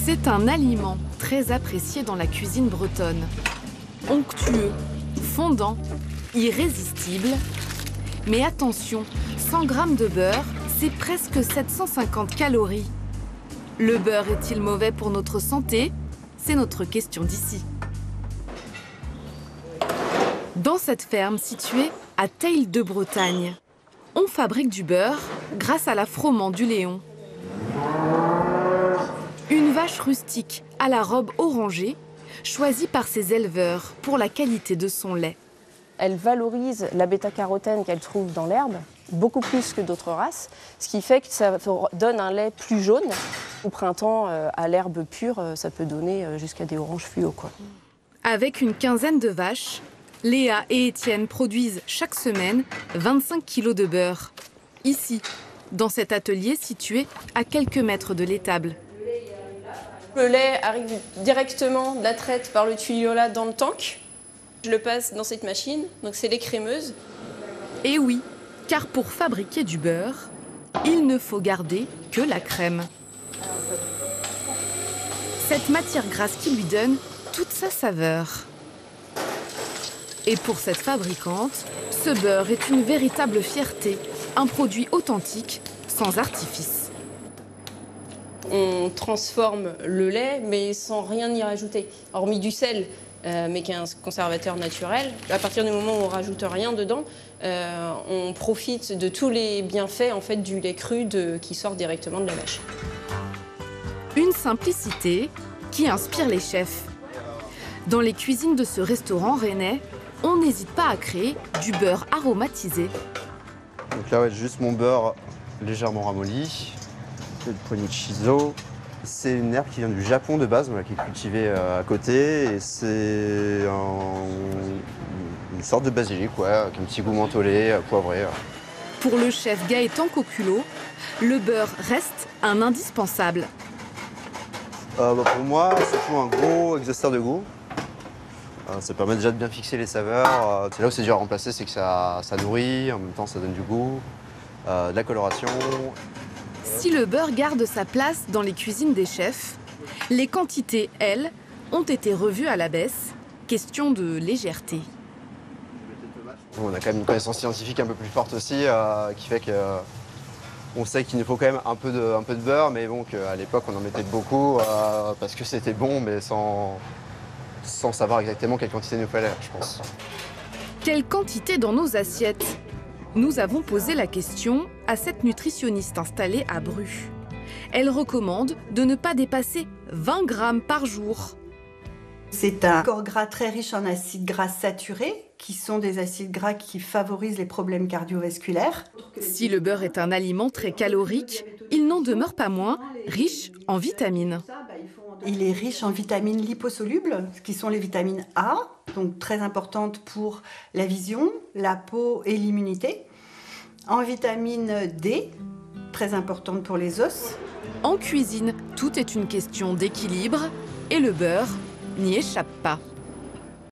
C'est un aliment très apprécié dans la cuisine bretonne. Onctueux, fondant, irrésistible. Mais attention, 100 g de beurre, c'est presque 750 calories. Le beurre est-il mauvais pour notre santé? C'est notre question d'ici. Dans cette ferme située à Teil de Bretagne, on fabrique du beurre grâce à la froment du Léon. Une vache rustique à la robe orangée, choisie par ses éleveurs pour la qualité de son lait. Elle valorise la bêta-carotène qu'elle trouve dans l'herbe, beaucoup plus que d'autres races, ce qui fait que ça donne un lait plus jaune. Au printemps, à l'herbe pure, ça peut donner jusqu'à des oranges fluo, quoi. Avec une quinzaine de vaches, Léa et Étienne produisent chaque semaine 25 kg de beurre. Ici, dans cet atelier situé à quelques mètres de l'étable. Le lait arrive directement de la traite par le tuyau là dans le tank. Je le passe dans cette machine, donc c'est lait crémeuse. Et oui, car pour fabriquer du beurre, il ne faut garder que la crème. Cette matière grasse qui lui donne toute sa saveur. Et pour cette fabricante, ce beurre est une véritable fierté, un produit authentique, sans artifice. On transforme le lait, mais sans rien y rajouter, hormis du sel, mais qui est un conservateur naturel. À partir du moment où on ne rajoute rien dedans, on profite de tous les bienfaits en fait, du lait cru qui sort directement de la vache. Une simplicité qui inspire les chefs. Dans les cuisines de ce restaurant rennais, on n'hésite pas à créer du beurre aromatisé. Donc là, ouais, juste mon beurre légèrement ramolli, une poignée de shiso. C'est une herbe qui vient du Japon de base, voilà, qui est cultivée à côté. Et c'est une sorte de basilic, ouais, avec un petit goût mentholé, poivré. Pour le chef Gaëtan Coculot, le beurre reste un indispensable. Pour moi, c'est surtout un gros exhausteur de goût. Ça permet déjà de bien fixer les saveurs. C'est là où c'est dur à remplacer, c'est que ça nourrit, en même temps ça donne du goût, de la coloration. Si le beurre garde sa place dans les cuisines des chefs, les quantités, elles, ont été revues à la baisse. Question de légèreté. On a quand même une connaissance scientifique un peu plus forte aussi, qui fait que on sait qu'il nous faut quand même un peu de beurre, mais bon, qu'à l'époque on en mettait beaucoup parce que c'était bon, mais sans savoir exactement quelle quantité il nous fallait, je pense. Quelle quantité dans nos assiettes? Nous avons posé la question à cette nutritionniste installée à Bru. Elle recommande de ne pas dépasser 20 grammes par jour. C'est un corps gras très riche en acides gras saturés, qui sont des acides gras qui favorisent les problèmes cardiovasculaires. Si le beurre est un aliment très calorique, il n'en demeure pas moins riche en vitamines. Il est riche en vitamines liposolubles, qui sont les vitamines A, donc très importantes pour la vision, la peau et l'immunité. En vitamine D, très importante pour les os. En cuisine, tout est une question d'équilibre et le beurre n'y échappe pas.